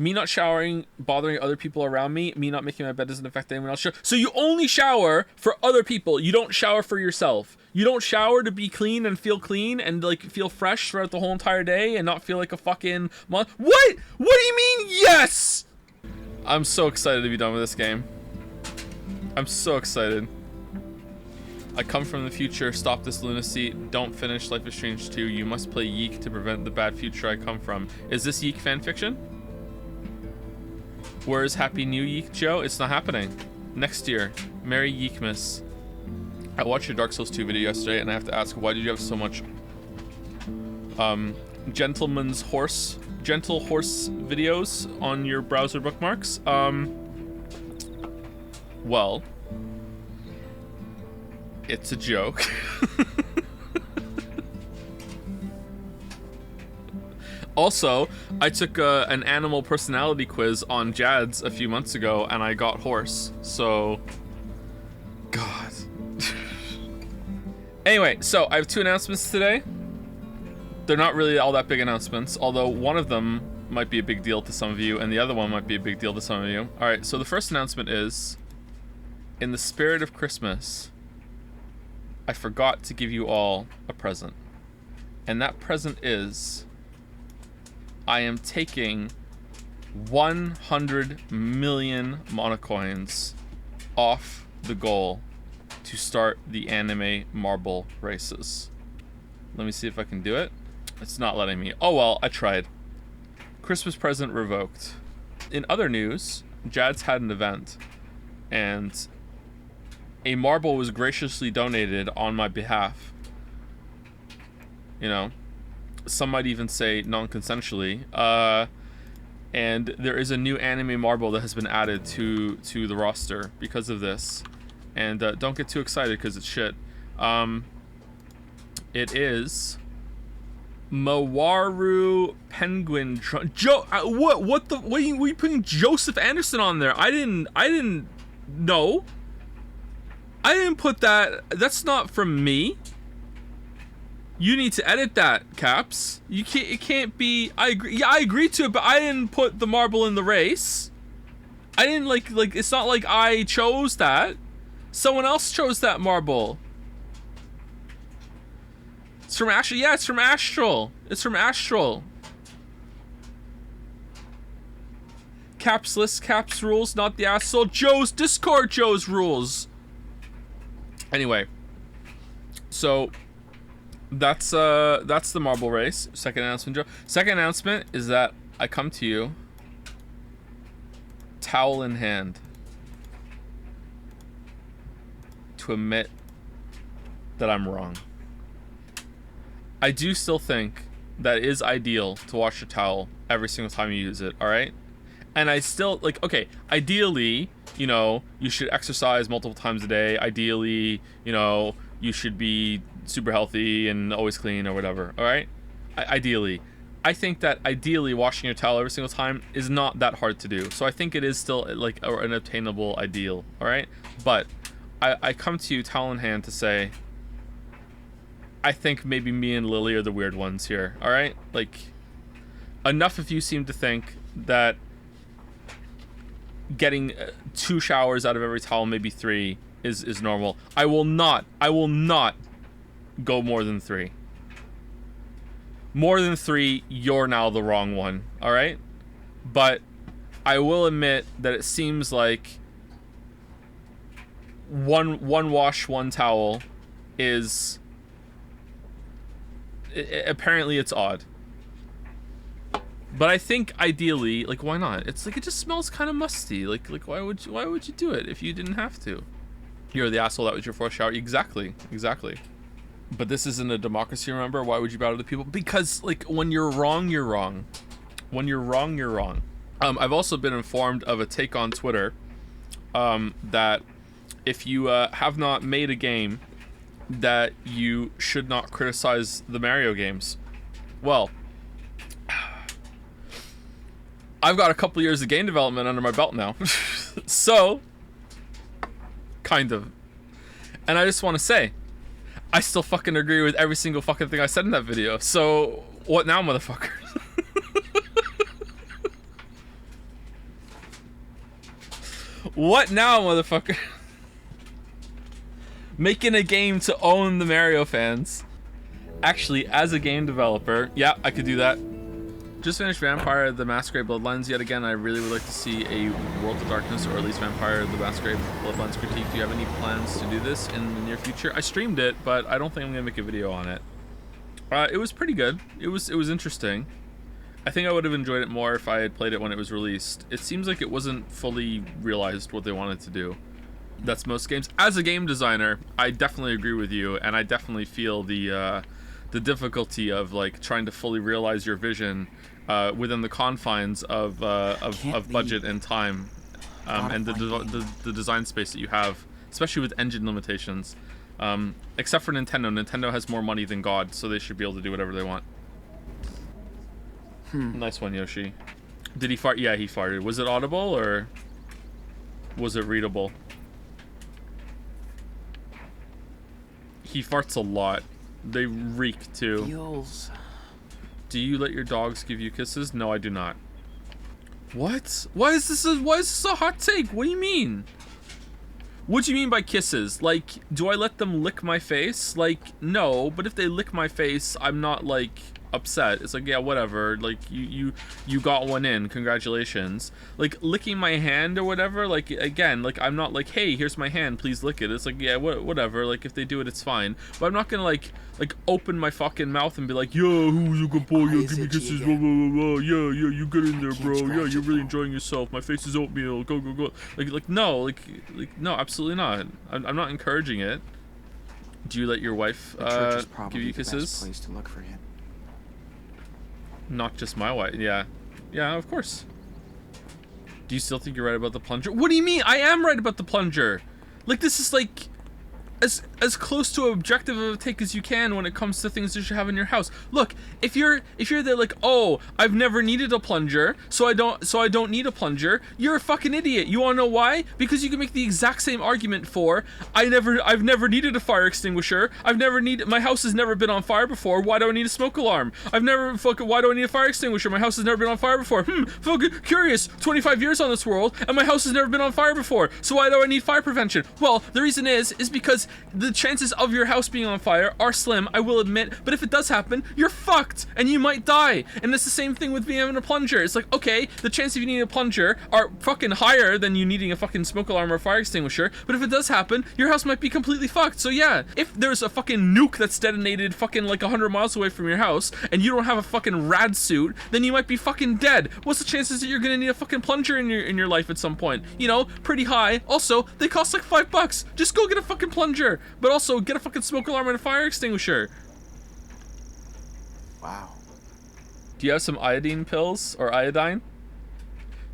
Me not showering bothering other people around me. Me not making my bed doesn't affect anyone else. So you only shower for other people. You don't shower for yourself. You don't shower to be clean and feel clean and like feel fresh throughout the whole entire day and not feel like a fucking month. What? What do you mean? Yes! I'm so excited to be done with this game. I'm so excited. I come from the future. Stop this lunacy. Don't finish Life is Strange 2. You must play Yeek to prevent the bad future I come from. Is this Yeek fanfiction? Where's Happy New Yeek, Joe? It's not happening. Next year. Merry Yeekmas. I watched your Dark Souls 2 video yesterday, and I have to ask, why did you have so much gentle horse videos on your browser bookmarks? Well, it's a joke. Also, I took an animal personality quiz on Jad's a few months ago, and I got horse, so... God. Anyway, so I have 2 announcements today. They're not really all that big announcements, although one of them might be a big deal to some of you, and the other one might be a big deal to some of you. Alright, so the first announcement is, in the spirit of Christmas, I forgot to give you all a present. And that present is... I am taking 100 million monocoins off the goal to start the anime marble races. Let me see if I can do it. It's not letting me. Oh well, I tried. Christmas present revoked. In other news, Jad's had an event, and a marble was graciously donated on my behalf. You know, some might even say non-consensually. And there is a new anime marble that has been added to the roster because of this. And don't get too excited because it's shit. It is Mawaru Penguin. What are you putting Joseph Anderson on there? I didn't know. I didn't put that. That's not from me. You need to edit that, Caps. You can't. It can't be. I agree. Yeah, I agree to it, but I didn't put the marble in the race. I didn't like. It's not like I chose that. Someone else chose that marble. It's from Astral. Yeah, it's from Astral. It's from Astral. Caps list, Caps rules, not the asshole. Joe's Discord. Joe's rules. Anyway, so. That's the marble race. Second announcement, Joe. Second announcement is that I come to you, towel in hand, to admit that I'm wrong. I do still think that it is ideal to wash your towel every single time you use it, alright? And I still, like, okay, ideally, you know, you should exercise multiple times a day. Ideally, you know, you should be super healthy and always clean or whatever, all right? Ideally. I think that ideally washing your towel every single time is not that hard to do. So I think it is still like an obtainable ideal, all right? But I come to you towel in hand to say, I think maybe me and Lily are the weird ones here, all right? Like, enough of you seem to think that getting 2 showers out of every towel, maybe 3, is normal. I will not go more than 3. More than 3, you're now the wrong one, all right? But I will admit that it seems like one wash, one towel is apparently it's odd. But I think ideally, like, why not? It's like it just smells kind of musty. Like why would you do it if you didn't have to? You're the asshole. That was your first shower. Exactly. But this isn't a democracy, remember? Why would you bow to the people? Because, like, when you're wrong, you're wrong. When you're wrong, you're wrong. I've also been informed of a take on Twitter that if you have not made a game, that you should not criticize the Mario games. Well, I've got a couple years of game development under my belt now. So, kind of. And I just want to say, I still fucking agree with every single fucking thing I said in that video. So, what now, motherfucker? What now, motherfucker? Making a game to own the Mario fans. Actually, as a game developer, yeah, I could do that. Just finished Vampire the Masquerade Bloodlines yet again. I really would like to see a World of Darkness, or at least Vampire the Masquerade Bloodlines critique. Do you have any plans to do this in the near future? I streamed it, but I don't think I'm gonna make a video on it. It was pretty good. It was interesting. I think I would have enjoyed it more if I had played it when it was released. It seems like it wasn't fully realized what they wanted to do. That's most games. As a game designer, I definitely agree with you, and I definitely feel the difficulty of like trying to fully realize your vision within the confines of budget and time, and the design space that you have, especially with engine limitations. Except for Nintendo. Nintendo has more money than God, so they should be able to do whatever they want. Nice one, Yoshi. Did he fart? Yeah, he farted. Was it audible or was it readable? He farts a lot. They reek too. Feels. Do you let your dogs give you kisses? No, I do not. What? Why is this a hot take? What do you mean? What do you mean by kisses? Like, do I let them lick my face? Like, no, but if they lick my face, I'm not like upset. It's like, yeah, whatever. Like, you got one in. Congratulations. Like, licking my hand or whatever, like, again, like, I'm not like, hey, here's my hand, please lick it. It's like, yeah, whatever. Like, if they do it, it's fine. But I'm not gonna like open my fucking mouth and be like, yo, who's a good boy? Yo, give me kisses. Blah, blah, blah, blah. Yeah, you get in there, bro. Yeah, you're really enjoying yourself. My face is oatmeal. Go, go, go. Like no, like no, absolutely not. I'm not encouraging it. Do you let your wife give you kisses? Best place to look for him. Not just my wife. Yeah, of course. Do you still think you're right about the plunger? What do you mean? I am right about the plunger. Like, this is like as close to objective of a take as you can when it comes to things you should have in your house. Look, if you're there like, oh, I've never needed a plunger, so I don't need a plunger, you're a fucking idiot. You wanna know why? Because you can make the exact same argument for I've never needed a fire extinguisher. My house has never been on fire before. Why do I need a smoke alarm? Why do I need a fire extinguisher? My house has never been on fire before. Fucking curious. 25 years on this world and my house has never been on fire before. So why do I need fire prevention? Well, the reason is because the chances of your house being on fire are slim, I will admit, but if it does happen, you're fucked and you might die. And it's the same thing with being having a plunger. It's like, okay, the chances of you needing a plunger are fucking higher than you needing a fucking smoke alarm or a fire extinguisher, but if it does happen, your house might be completely fucked. So yeah, if there's a fucking nuke that's detonated fucking like 100 miles away from your house and you don't have a fucking rad suit, then you might be fucking dead. What's the chances that you're gonna need a fucking plunger in your life at some point? You know, pretty high. Also, they cost like $5. Just go get a fucking plunger. But also, get a fucking smoke alarm and a fire extinguisher. Wow. Do you have some iodine pills or iodine?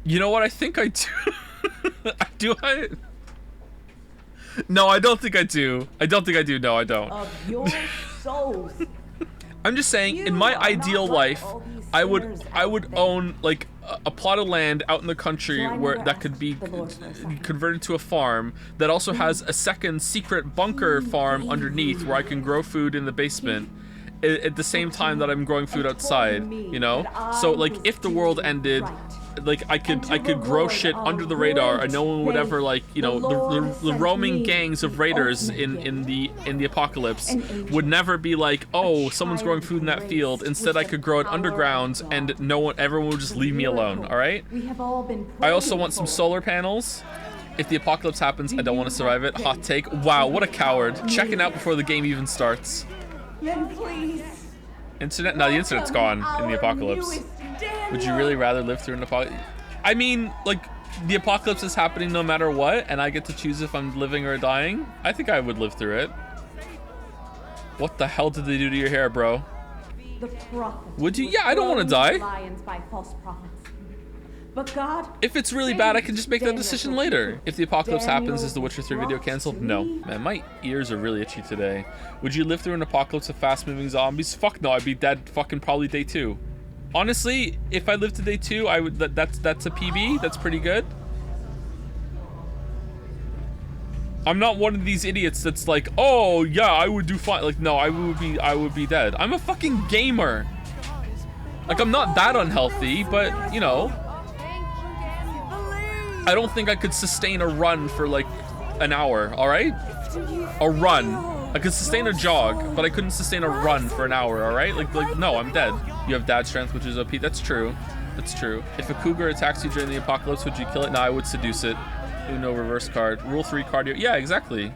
You know what? I think I do. Do I? No, I don't think I do. No, I don't. Of your souls. I'm just saying, in my ideal life, I would own like a plot of land out in the country where that could be converted to a farm that also has a second secret bunker farm underneath where I can grow food in the basement at the same time that I'm growing food outside, you know? So like if the world ended, like I could grow shit under the radar and no one would ever like, you know, the roaming gangs of raiders in the apocalypse would never be like, oh, someone's growing food in that field. Instead I could grow it underground and everyone would just leave me alone, all right? I also want some solar panels. If the apocalypse happens, I don't want to survive it. Hot take. Wow, what a coward. Checking out before the game even starts. Internet? No, the internet's gone in the apocalypse. Would you really rather live through an apocalypse? I mean, like, the apocalypse is happening no matter what, and I get to choose if I'm living or dying. I think I would live through it. What the hell did they do to your hair, bro? Would you? Yeah, I don't want to die. But God, if it's really bad, I can just make that decision later. If the apocalypse happens, is the Witcher 3 video canceled? No. Man, my ears are really itchy today. Would you live through an apocalypse of fast-moving zombies? Fuck no, I'd be dead fucking probably day 2. Honestly, if I lived to day 2, I would. That's a PB. That's pretty good. I'm not one of these idiots that's like, oh yeah, I would do fine. Like, no, I would be dead. I'm a fucking gamer. Like, I'm not that unhealthy, but you know. I don't think I could sustain a run for like an hour, all right? A run. I could sustain a jog, but I couldn't sustain a run for an hour, all right? Like no, I'm dead. You have dad strength, which is OP. That's true. That's true. If a cougar attacks you during the apocalypse, would you kill it? No, I would seduce it. Uno reverse card. Rule 3 cardio. Yeah, exactly.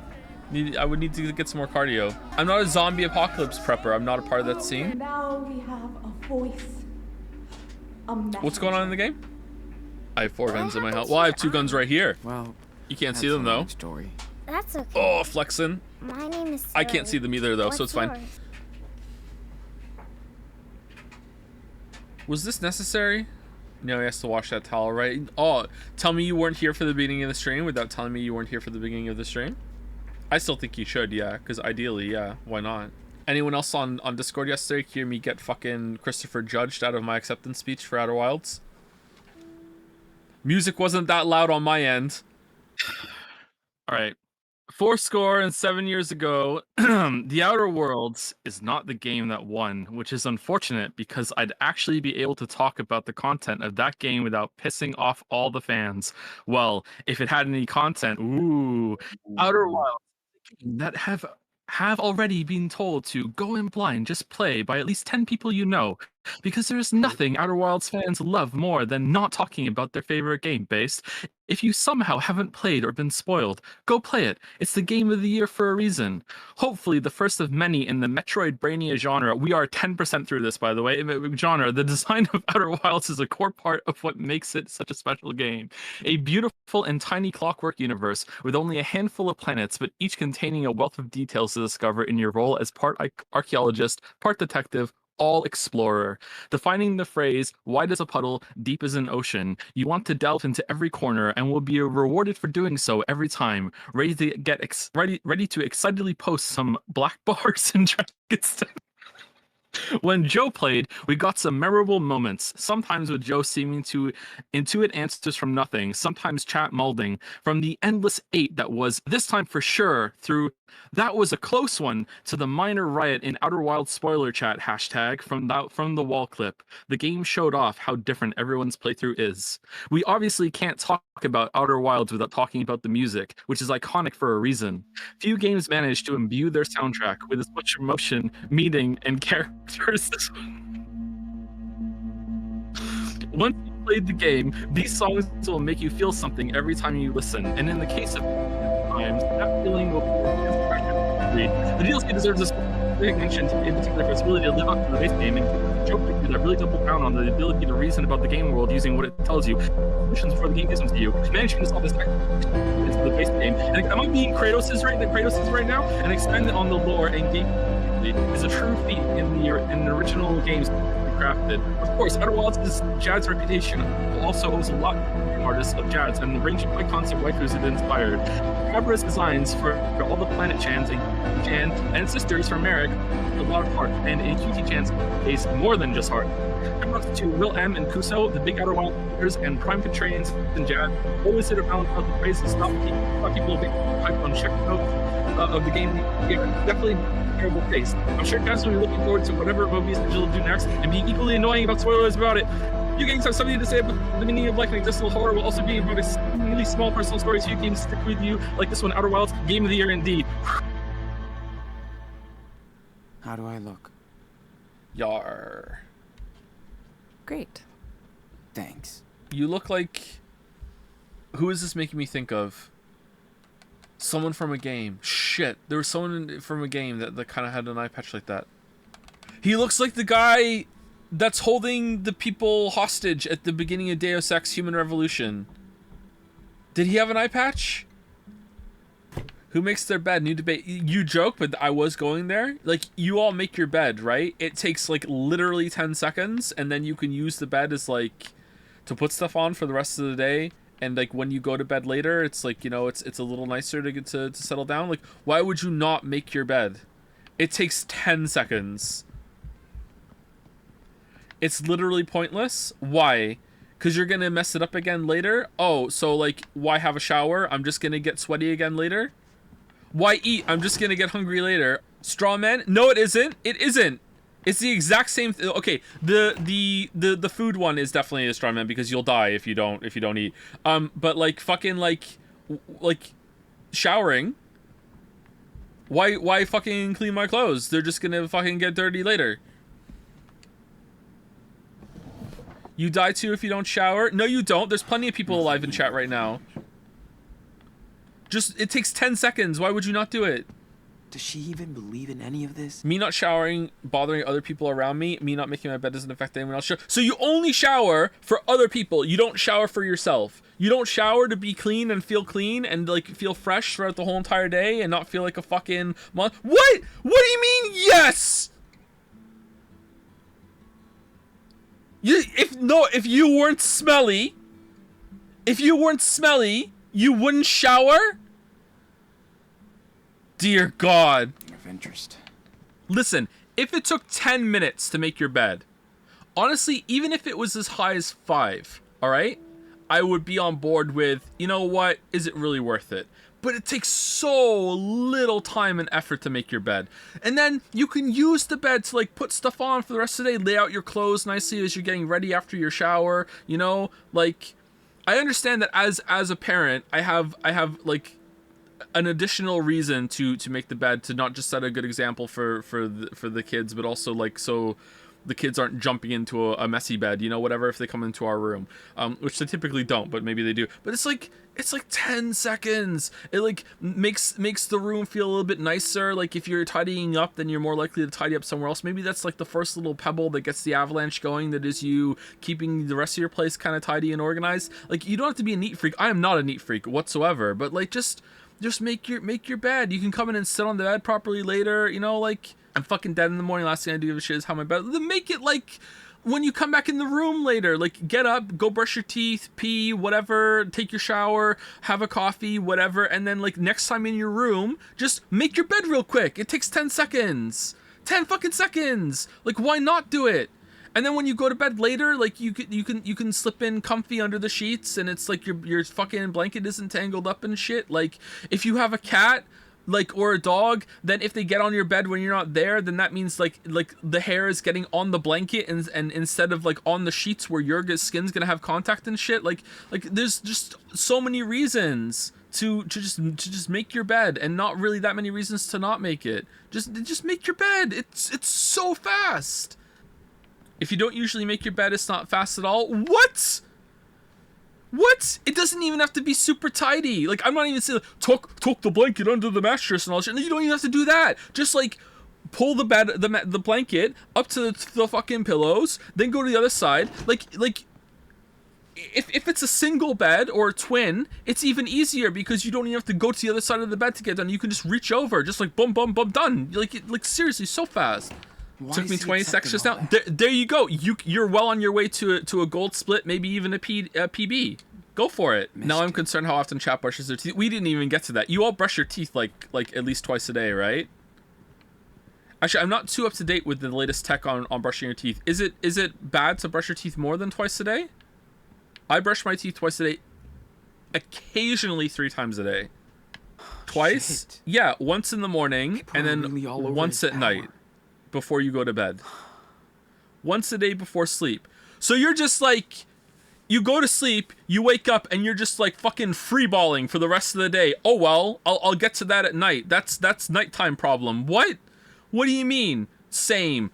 I would need to get some more cardio. I'm not a zombie apocalypse prepper. I'm not a part of that scene. Now we have a voice. A What's going on in the game? I have 4 guns in my house. Well, I have 2 guns right here. Well, you can't see them though. Story. That's okay. Oh, flexing. My name is Zoe. I can't see them either though, so it's fine. Yours? Was this necessary? No, he has to wash that towel, right? Oh, tell me you weren't here for the beginning of the stream without telling me you weren't here for the beginning of the stream? I still think you should, yeah, because ideally, yeah, why not? Anyone else on Discord yesterday hear me get fucking Christopher judged out of my acceptance speech for Outer Wilds? Music wasn't that loud on my end. All right. 7 years ago, The Outer Worlds is not the game that won, which is unfortunate because I'd actually be able to talk about the content of that game without pissing off all the fans. Well, if it had any content, Outer Wilds that have already been told to go in blind, just play by at least 10 people you know, because there is nothing Outer Wilds fans love more than not talking about their favorite game based. If you somehow haven't played or been spoiled, go play it. It's the game of the year for a reason. Hopefully the first of many in the Metroidvania genre. We are 10% through this, by the way. Genre. The design of Outer Wilds is a core part of what makes it such a special game. A beautiful and tiny clockwork universe with only a handful of planets, but each containing a wealth of details to discover in your role as part archaeologist, part detective, all explorer. Defining the phrase, wide as a puddle, deep as an ocean, you want to delve into every corner and will be rewarded for doing so every time. Ready to get ready to excitedly post some black bars and dragons. When Joe played, we got some memorable moments, sometimes with Joe seeming to intuit answers from nothing, sometimes chat molding, from the endless 8 that was, this time for sure, through that was a close one, to the minor riot in Outer Wilds spoiler chat hashtag from the wall clip. The game showed off how different everyone's playthrough is. We obviously can't talk about Outer Wilds without talking about the music, which is iconic for a reason. Few games manage to imbue their soundtrack with as much emotion, meaning, and characters. Once you played the game, these songs will make you feel something every time you listen, and in the case of times, that feeling will be the DLC deserves this mention in particular for its ability to live up to the base game, and Joe playthrough that really double down on the ability to reason about the game world using what it tells you, missions before the game gives them to you, managing to solve this into the base game. And am I being Kratos' right now? And expand it on the lore and game is a true feat in the original games crafted. Of course, Outer Wilds is Jad's reputation also owes a lot to artists of Jad's and the range of high concept waifus it inspired. Barbara's designs for all the Planet Chans and Jan and sisters from Merrick, a lot of heart, and in Cutie Chan's case, more than just heart. Congrats to Will M and Kuso, the big Outer Wilds players, and Prime Contrarians and Jad. Always hit a balance of the praise and stop people being hyped on check notes of the game. Yeah, definitely terrible taste. I'm sure guys will be looking forward to whatever movies Angela will do next and being equally annoying about spoilers about it. You games have something to say about the meaning of life and existential horror will also be about a really small personal stories. Few games stick with you, like this one, Outer Wilds, Game of the Year indeed. How do I look? Yar. Great. Thanks. You look like... Who is this making me think of? Someone from a game. Shit. There was someone from a game that kind of had an eye patch like that. He looks like the guy that's holding the people hostage at the beginning of Deus Ex Human Revolution. Did he have an eye patch? Who makes their bed? New debate. You joke, but I was going there. Like, you all make your bed, right? It takes, like, literally 10 seconds, and then you can use the bed as, like, to put stuff on for the rest of the day. And, like, when you go to bed later, it's, like, you know, it's a little nicer to get to settle down. Like, why would you not make your bed? It takes 10 seconds. It's literally pointless. Why? Because you're going to mess it up again later? Oh, so, like, why have a shower? I'm just going to get sweaty again later? Why eat? I'm just going to get hungry later. Straw man? No, it isn't. It isn't. It's the exact same okay, the food one is definitely a straw man because you'll die if you don't eat. But like fucking like showering, why fucking clean my clothes? They're just gonna fucking get dirty later. You die too if you don't shower? No, you don't. There's plenty of people alive in chat right now. Just, it takes 10 seconds. Why would you not do it? Does she even believe in any of this? Me not showering, bothering other people around me, me not making my bed doesn't affect anyone else. So you only shower for other people. You don't shower for yourself. You don't shower to be clean and like feel fresh throughout the whole entire day and not feel like a fucking What? What do you mean yes? If you weren't smelly, you wouldn't shower? Dear God. Of interest. Listen, if it took 10 minutes to make your bed, honestly, even if it was as high as 5, all right, I would be on board with, you know what, is it really worth it? But it takes so little time and effort to make your bed. And then you can use the bed to like put stuff on for the rest of the day, lay out your clothes nicely as you're getting ready after your shower, you know, like I understand that as a parent, I have like an additional reason to make the bed, to not just set a good example for the kids, but also like so the kids aren't jumping into a messy bed, you know, whatever, if they come into our room, which they typically don't, but maybe they do. But it's like 10 seconds. It like makes the room feel a little bit nicer. Like if you're tidying up, then you're more likely to tidy up somewhere else. Maybe that's like the first little pebble that gets the avalanche going, that is you keeping the rest of your place kind of tidy and organized. Like you don't have to be a neat freak. I am not a neat freak whatsoever, but like just make your bed. You can come in and sit on the bed properly later, you know, like I'm fucking dead in the morning. Last thing I do give a shit is how my bed. Then make it like when you come back in the room later, like get up, go brush your teeth, pee, whatever, take your shower, have a coffee, whatever, and then like next time in your room, just make your bed real quick. It takes 10 seconds. 10 fucking seconds. Like why not do it? And then when you go to bed later, like you can slip in comfy under the sheets, and it's like your fucking blanket isn't tangled up and shit. Like if you have a cat, like, or a dog, then if they get on your bed when you're not there, then that means like the hair is getting on the blanket and instead of like on the sheets where your skin's gonna have contact and shit. Like there's just so many reasons to just make your bed, and not really that many reasons to not make it. Just make your bed. It's so fast. If you don't usually make your bed, it's not fast at all. What? It doesn't even have to be super tidy. Like, I'm not even saying, tuck the blanket under the mattress and all that shit. No, you don't even have to do that. Just, like, pull the blanket up to the fucking pillows, then go to the other side. Like, if it's a single bed or a twin, it's even easier because you don't even have to go to the other side of the bed to get done. You can just reach over, just like, boom, boom, boom, done. Like seriously, so fast. Why Took me is he 20 seconds just accepting now. all that? There you go. You're well on your way to a gold split, maybe even a PB. Go for it. Now I'm concerned how often chat brushes their teeth. We didn't even get to that. You all brush your teeth like at least twice a day, right? Actually, I'm not too up to date with the latest tech on brushing your teeth. Is it bad to brush your teeth more than twice a day? I brush my teeth twice a day, occasionally 3 times a day. Twice? Shit. Yeah, once in the morning and then Probably all over once his at night power. before you go to bed. Once a day before sleep. So you're just like, you go to sleep, you wake up, and you're just like fucking freeballing for the rest of the day. Oh well, I'll get to that at night. That's nighttime problem. What? What do you mean? Same.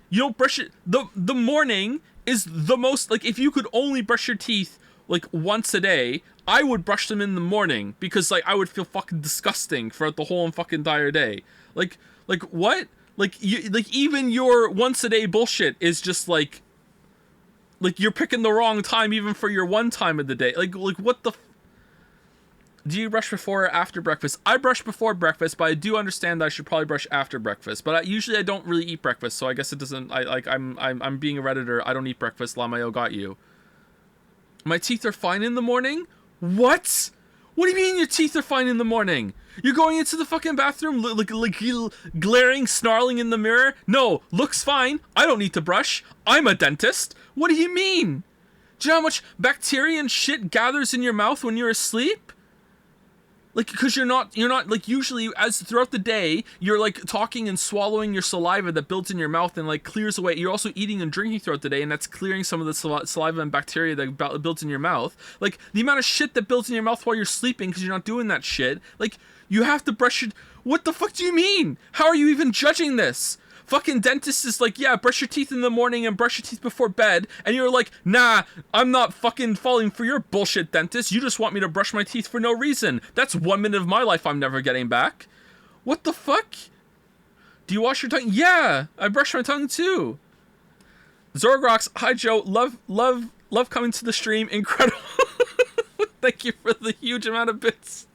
You don't brush it. The morning is the most, like, if you could only brush your teeth like once a day, I would brush them in the morning because like I would feel fucking disgusting for the whole fucking entire day. Like what? Like even your once a day bullshit is just like you're picking the wrong time even for your one time of the day. Like what the do you brush before or after breakfast? I brush before breakfast, but I do understand that I should probably brush after breakfast. But usually I don't really eat breakfast, so I guess it doesn't. I'm being a redditor. I don't eat breakfast. Lamayo got you. My teeth are fine in the morning. What? What do you mean your teeth are fine in the morning? You're going into the fucking bathroom like glaring, snarling in the mirror? No, looks fine. I don't need to brush. I'm a dentist. What do you mean? Do you know how much bacteria and shit gathers in your mouth when you're asleep? Like, because you're not, like, usually, as throughout the day, you're, like, talking and swallowing your saliva that builds in your mouth and, like, clears away. You're also eating and drinking throughout the day, and that's clearing some of the saliva and bacteria that builds in your mouth. Like, the amount of shit that builds in your mouth while you're sleeping because you're not doing that shit. Like, you have to brush your... What the fuck do you mean? How are you even judging this? Fucking dentist is like, yeah, brush your teeth in the morning and brush your teeth before bed. And you're like, nah, I'm not fucking falling for your bullshit, dentist. You just want me to brush my teeth for no reason. That's 1 minute of my life I'm never getting back. What the fuck? Do you wash your tongue? Yeah, I brush my tongue too. Zorgrox, hi Joe, love coming to the stream. Incredible. Thank you for the huge amount of bits.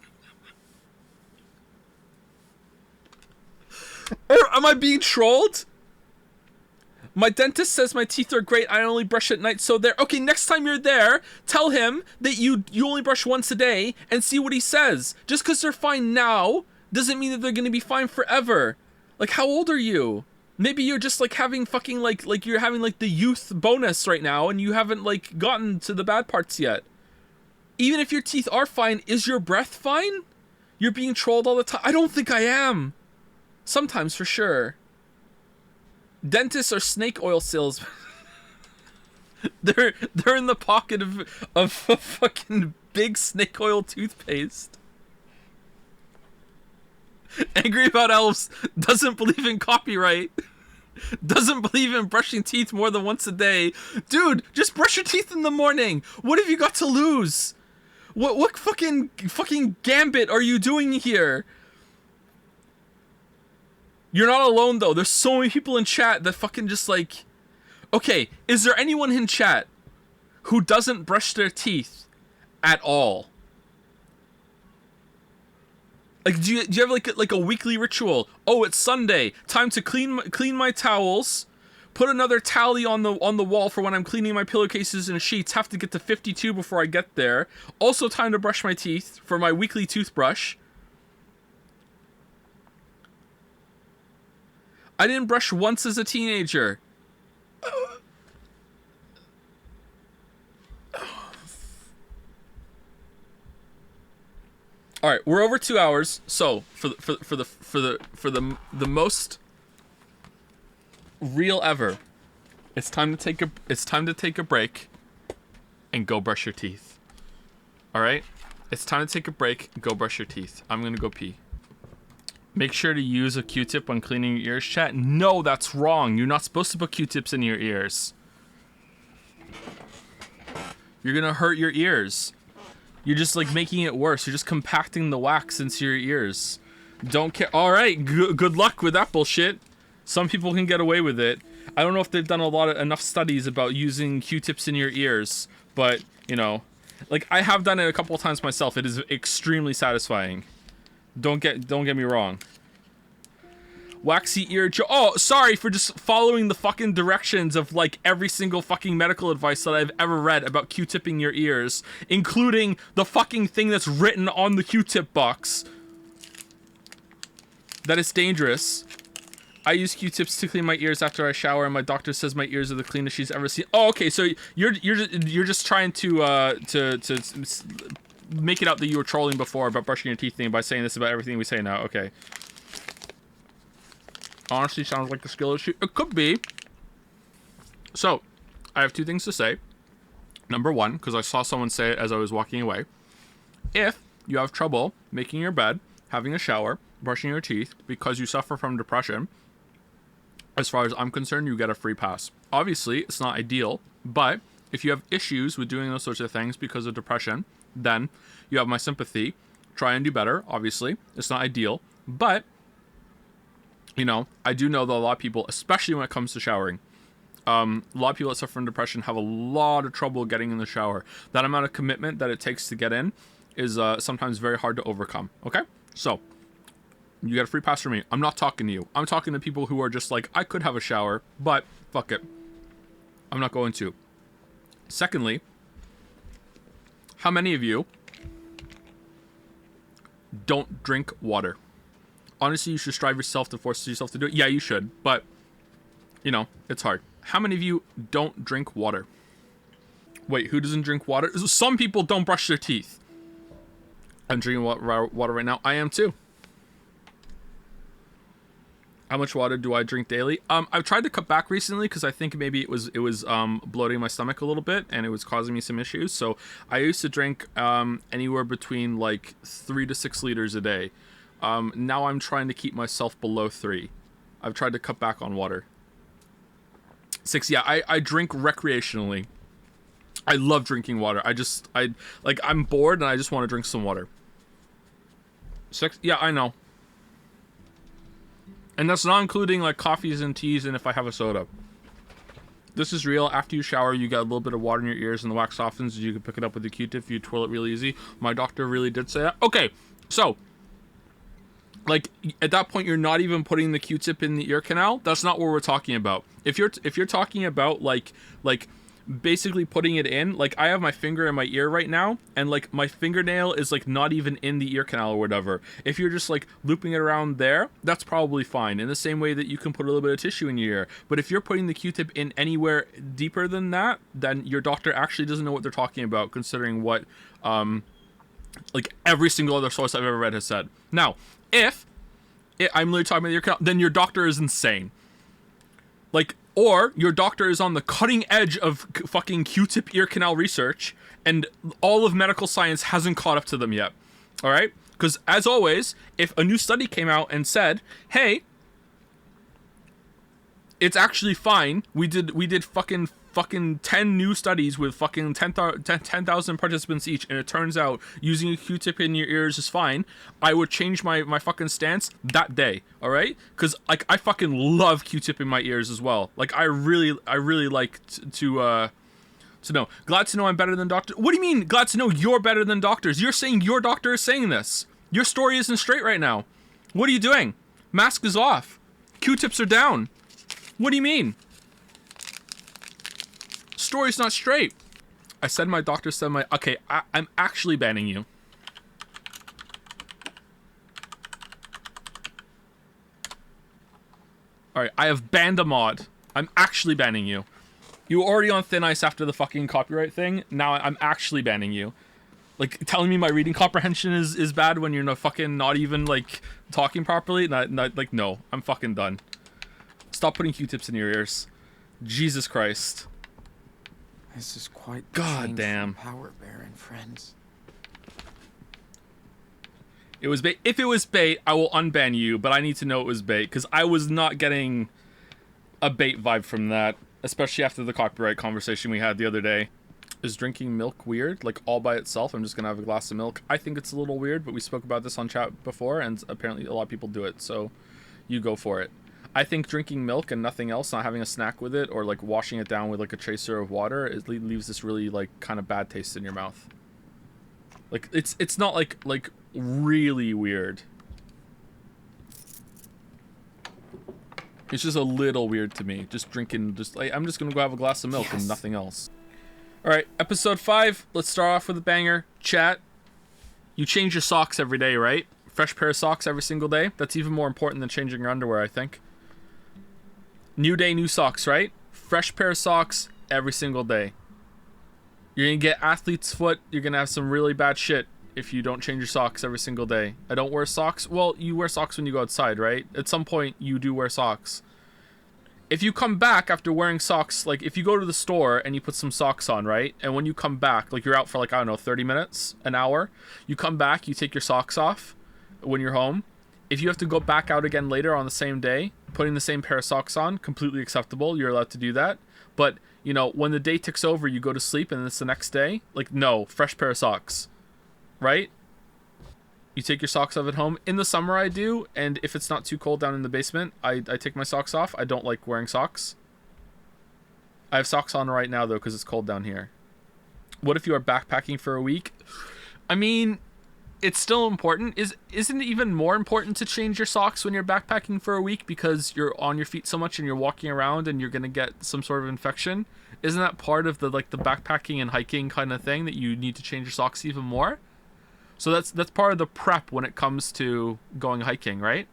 Or am I being trolled? My dentist says my teeth are great. I only brush at night, so there. Okay, next time you're there, tell him that you only brush once a day and see what he says. Just because they're fine now doesn't mean that they're gonna be fine forever. Like, how old are you? Maybe you're just like having fucking like you're having like the youth bonus right now, and you haven't like gotten to the bad parts yet. Even if your teeth are fine, is your breath fine? You're being trolled all the time. I don't think I am. Sometimes, for sure. Dentists are snake oil salesmen. they're in the pocket of fucking big snake oil toothpaste. Angry About Elves doesn't believe in copyright. Doesn't believe in brushing teeth more than once a day. Dude, just brush your teeth in the morning. What have you got to lose? What fucking gambit are you doing here? You're not alone, though. There's so many people in chat that fucking just like... Okay, is there anyone in chat who doesn't brush their teeth at all? Like, do you have like a weekly ritual? Oh, it's Sunday. Time to clean my towels. Put another tally on the wall for when I'm cleaning my pillowcases and sheets. Have to get to 52 before I get there. Also time to brush my teeth for my weekly toothbrush. I didn't brush once as a teenager. All right, we're over 2 hours. So for the most real ever, it's time to take a break and go brush your teeth. All right, it's time to take a break. Go brush your teeth. I'm gonna go pee. Make sure to use a Q-tip when cleaning your ears, chat. No, that's wrong. You're not supposed to put Q-tips in your ears. You're gonna hurt your ears. You're just like making it worse. You're just compacting the wax into your ears. Don't care. All right, good luck with that bullshit. Some people can get away with it. I don't know if they've done enough studies about using Q-tips in your ears, but you know, like I have done it a couple of times myself. It is extremely satisfying. Don't get me wrong. Waxy ear oh, sorry for just following the fucking directions of like every single fucking medical advice that I've ever read about Q-tipping your ears, including the fucking thing that's written on the Q-tip box. That is dangerous. I use Q-tips to clean my ears after I shower, and my doctor says my ears are the cleanest she's ever seen. Oh, okay, so you're just trying to make it out that you were trolling before about brushing your teeth thing by saying this about everything we say now. Okay. Honestly, sounds like a skill issue. It could be. So, I have two things to say. Number one, because I saw someone say it as I was walking away. If you have trouble making your bed, having a shower, brushing your teeth because you suffer from depression, as far as I'm concerned, you get a free pass. Obviously, it's not ideal, but if you have issues with doing those sorts of things because of depression, then you have my sympathy. Try and do better, obviously. It's not ideal, but, you know, I do know that a lot of people, especially when it comes to showering, a lot of people that suffer from depression have a lot of trouble getting in the shower. That amount of commitment that it takes to get in is sometimes very hard to overcome, okay? So, you get a free pass from me. I'm not talking to you. I'm talking to people who are just like, I could have a shower, but fuck it. I'm not going to. Secondly, how many of you don't drink water? Honestly, you should strive yourself to force yourself to do it. Yeah, you should, but, you know, it's hard. How many of you don't drink water? Wait, who doesn't drink water? Some people don't brush their teeth. I'm drinking water right now. I am too. How much water do I drink daily? I've tried to cut back recently because I think maybe it was bloating my stomach a little bit and it was causing me some issues. So I used to drink anywhere between like 3 to 6 liters a day. Now I'm trying to keep myself below 3. I've tried to cut back on water. 6, yeah, I drink recreationally. I love drinking water. I'm bored and I just want to drink some water. 6, yeah, I know. And that's not including like coffees and teas and if I have a soda. This is real. After you shower, you get a little bit of water in your ears and the wax softens. You can pick it up with a Q-tip. You twirl it really easy. My doctor really did say that. Okay, so like at that point, you're not even putting the Q-tip in the ear canal. That's not what we're talking about. If you're talking about like basically putting it in, like I have my finger in my ear right now and like my fingernail is like not even in the ear canal or whatever. If you're just like looping it around there, that's probably fine, in the same way that you can put a little bit of tissue in your ear. But if you're putting the Q-tip in anywhere deeper than that, then your doctor actually doesn't know what they're talking about, considering what like every single other source I've ever read has said. Now I'm literally talking about the ear canal, then your doctor is insane. Like, or your doctor is on the cutting edge of fucking Q-tip ear canal research, and all of medical science hasn't caught up to them yet. All right? Because as always, if a new study came out and said, "Hey, it's actually fine. We did fucking 10 new studies with fucking 10,000 participants each, and it turns out using a Q-tip in your ears is fine," I would change my fucking stance that day, all right? Because like I fucking love Q-tip in my ears as well. Like I really like to know. Glad to know I'm better than doctors. What do you mean glad to know you're better than doctors? You're saying your doctor is saying this. Your story isn't straight right now. What are you doing? Mask is off. Q-tips are down. What do you mean? Story's not straight. I said my doctor said my... Okay, I'm actually banning you. Alright, I have banned a mod. I'm actually banning you. You were already on thin ice after the fucking copyright thing. Now I'm actually banning you. Like, telling me my reading comprehension is bad when you're not even, like, talking properly? Like, no. I'm fucking done. Stop putting Q-tips in your ears. Jesus Christ. This is quite God damn. Power Baron, friends. It was bait. If it was bait, I will unban you, but I need to know it was bait, because I was not getting a bait vibe from that, especially after the copyright conversation we had the other day. Is drinking milk weird? Like, all by itself? I'm just gonna have a glass of milk. I think it's a little weird, but we spoke about this on chat before, and apparently a lot of people do it, so you go for it. I think drinking milk and nothing else, not having a snack with it, or like washing it down with like a chaser of water, it leaves this really like kind of bad taste in your mouth. Like it's not like really weird. It's just a little weird to me. Just drinking, like, I'm just gonna go have a glass of milk and nothing else. All right, episode 5. Let's start off with a banger. Chat. You change your socks every day, right? Fresh pair of socks every single day. That's even more important than changing your underwear, I think. New day, new socks, right? Fresh pair of socks every single day. You're gonna get athlete's foot. You're gonna have some really bad shit if you don't change your socks every single day. I don't wear socks. Well, you wear socks when you go outside, right? At some point, you do wear socks. If you come back after wearing socks, like if you go to the store and you put some socks on, right? And when you come back, like you're out for like, I don't know, 30 minutes, an hour. You come back, you take your socks off when you're home. If you have to go back out again later on the same day, putting the same pair of socks on, completely acceptable. You're allowed to do that. But, you know, when the day ticks over, you go to sleep and it's the next day. Like, no, fresh pair of socks. Right? You take your socks off at home. In the summer, I do. And if it's not too cold down in the basement, I take my socks off. I don't like wearing socks. I have socks on right now, though, because it's cold down here. What if you are backpacking for a week? I mean, it's still important. Isn't it even more important to change your socks when you're backpacking for a week because you're on your feet so much and you're walking around and you're going to get some sort of infection? Isn't that part of the backpacking and hiking kind of thing that you need to change your socks even more? So that's part of the prep when it comes to going hiking, right?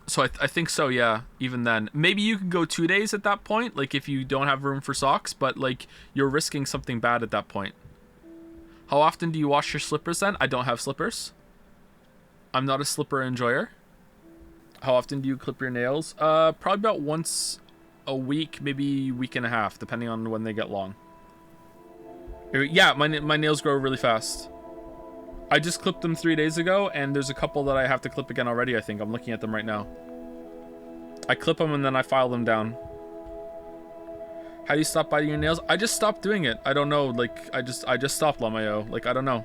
So I think so, yeah, even then. Maybe you can go 2 days at that point, like if you don't have room for socks, but like you're risking something bad at that point. How often do you wash your slippers then? I don't have slippers. I'm not a slipper enjoyer. How often do you clip your nails? Probably about once a week, maybe week and a half, depending on when they get long. Yeah, my nails grow really fast. I just clipped them 3 days ago, and there's a couple that I have to clip again already, I think. I'm looking at them right now. I clip them and then I file them down. How do you stop biting your nails? I just stopped doing it. I don't know, like, I just stopped, Lamayo. Like, I don't know.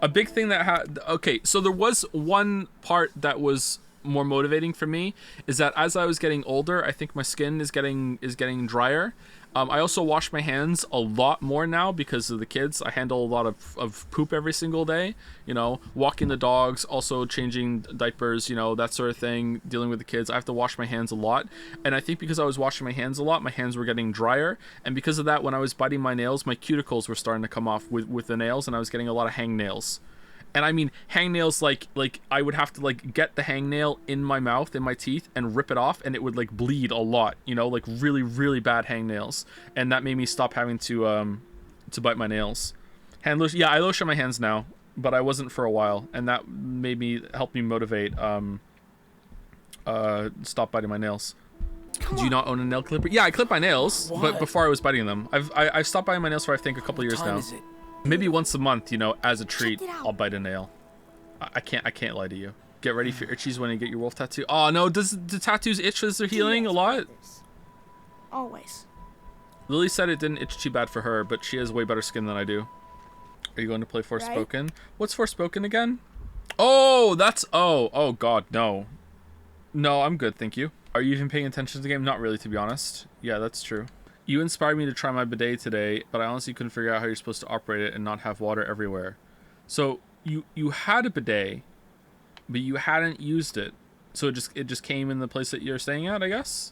A big thing that had... Okay, so there was one part that was more motivating for me, is that as I was getting older, I think my skin is getting drier. I also wash my hands a lot more now because of the kids. I handle a lot of poop every single day, you know, walking the dogs, also changing diapers, you know, that sort of thing, dealing with the kids. I have to wash my hands a lot. And I think because I was washing my hands a lot, my hands were getting drier. And because of that, when I was biting my nails, my cuticles were starting to come off with the nails, and I was getting a lot of hangnails. And I mean hangnails, like I would have to like get the hangnail in my mouth, in my teeth, and rip it off, and it would like bleed a lot, you know, like really, really bad hangnails. And that made me stop having to bite my nails. Hand lotion, yeah, I lotion my hands now, but I wasn't for a while, and that made me help me motivate stop biting my nails. Do you not own a nail clipper? Yeah, I clip my nails, but before I was biting them. I've stopped biting my nails for I think a couple years now. Maybe once a month, you know, as a treat, I'll bite a nail. I can't lie to you. Get ready for itchies when you get your wolf tattoo. Oh no, does the tattoos itch as they're healing a lot? Always. Lily said it didn't itch too bad for her, but she has way better skin than I do. Are you going to play Forspoken? Right? What's Forspoken again? Oh, that's... Oh god, no. No, I'm good, thank you. Are you even paying attention to the game? Not really, to be honest. Yeah, that's true. You inspired me to try my bidet today, but I honestly couldn't figure out how you're supposed to operate it and not have water everywhere. So you had a bidet, but you hadn't used it. So it just came in the place that you're staying at, I guess?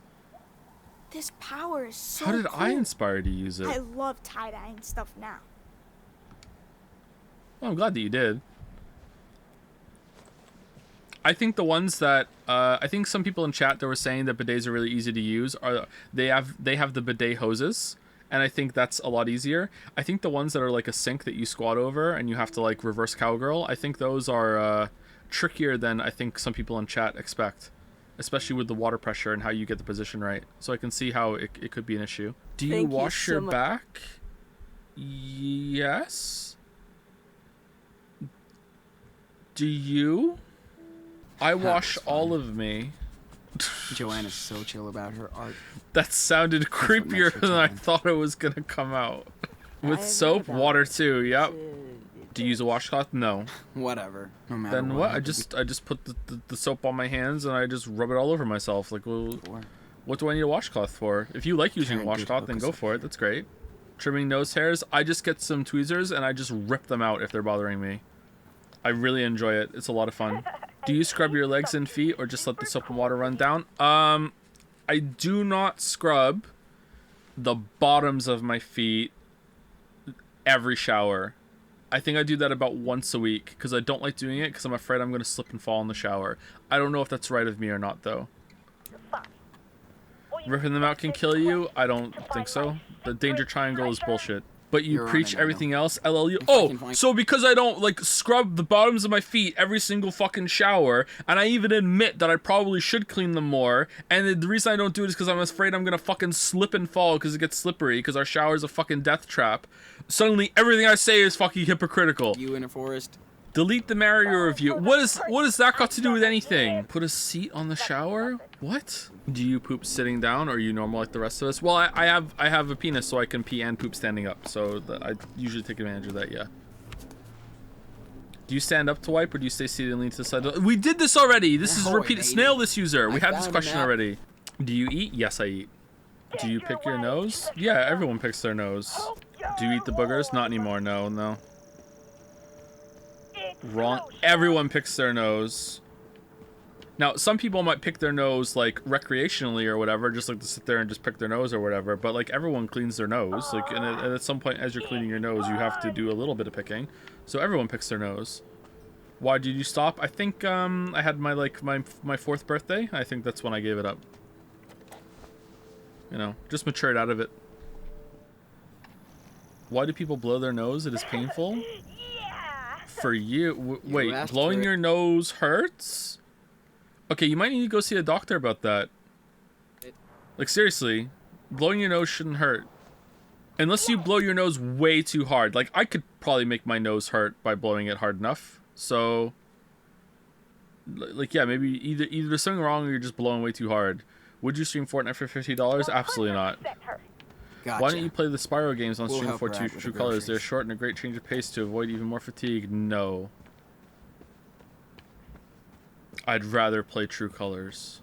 This power is so How did cool. I inspire you to use it? I love tie-dyeing stuff now. Well, I'm glad that you did. I think the ones that I think some people in chat that were saying that bidets are really easy to use are they have the bidet hoses, and I think that's a lot easier. I think the ones that are like a sink that you squat over and you have to like reverse cowgirl, I think those are trickier than I think some people in chat expect, especially with the water pressure and how you get the position right. So I can see how it could be an issue. Do you wash your back? Yes. Do you? I wash all of me. Joanna's so chill about her art. That sounded creepier than I thought it was gonna come out. With soap, water too. Yep. Do you use a washcloth? No. Whatever. No matter then what? I just put the soap on my hands and I just rub it all over myself. Like, well, what do I need a washcloth for? If you like using a washcloth, then go for it. That's great. Trimming nose hairs. I just get some tweezers and I just rip them out if they're bothering me. I really enjoy it. It's a lot of fun. Do you scrub your legs and feet or just let the soap and water run down? I do not scrub the bottoms of my feet every shower. I think I do that about once a week because I don't like doing it because I'm afraid I'm going to slip and fall in the shower. I don't know if that's right of me or not, though. Ripping them out can kill you? I don't think so. The danger triangle is bullshit. But you preach everything else, LLU. Oh, so because I don't, like, scrub the bottoms of my feet every single fucking shower, and I even admit that I probably should clean them more, and the reason I don't do it is because I'm afraid I'm gonna fucking slip and fall because it gets slippery, because our shower is a fucking death trap. Suddenly, everything I say is fucking hypocritical. You in a forest? Delete the Mario review. What has that got to do with anything? Put a seat on the shower? What? Do you poop sitting down or are you normal like the rest of us? Well, I have a penis so I can pee and poop standing up. So I usually take advantage of that, yeah. Do you stand up to wipe or do you stay seated and lean to the side? We did this already. This is repeated. Snail this user. We had this question already. Do you eat? Yes, I eat. Do you pick your nose? Yeah, everyone picks their nose. Do you eat the boogers? Not anymore. No. Wrong. Everyone picks their nose. Now, some people might pick their nose, like, recreationally or whatever, just like to sit there and just pick their nose or whatever, but, like, everyone cleans their nose. Like, and at some point, as you're cleaning your nose, you have to do a little bit of picking. So everyone picks their nose. Why did you stop? I think, I had my 4th birthday. I think that's when I gave it up. You know, just matured out of it. Why do people blow their nose? It is painful. For you, wait, asked blowing for it. your nose hurts? Okay, you might need to go see a doctor about that. Like, seriously, blowing your nose shouldn't hurt. Unless you blow your nose way too hard. Like, I could probably make my nose hurt by blowing it hard enough. So, like, yeah, maybe either there's something wrong or you're just blowing way too hard. Would you stream Fortnite for $50? Absolutely not. Gotcha. Why don't you play the Spyro games on We'll stream help for her out with True the Colors? They're groceries. short and a great change of pace to avoid even more fatigue. No. I'd rather play True Colors.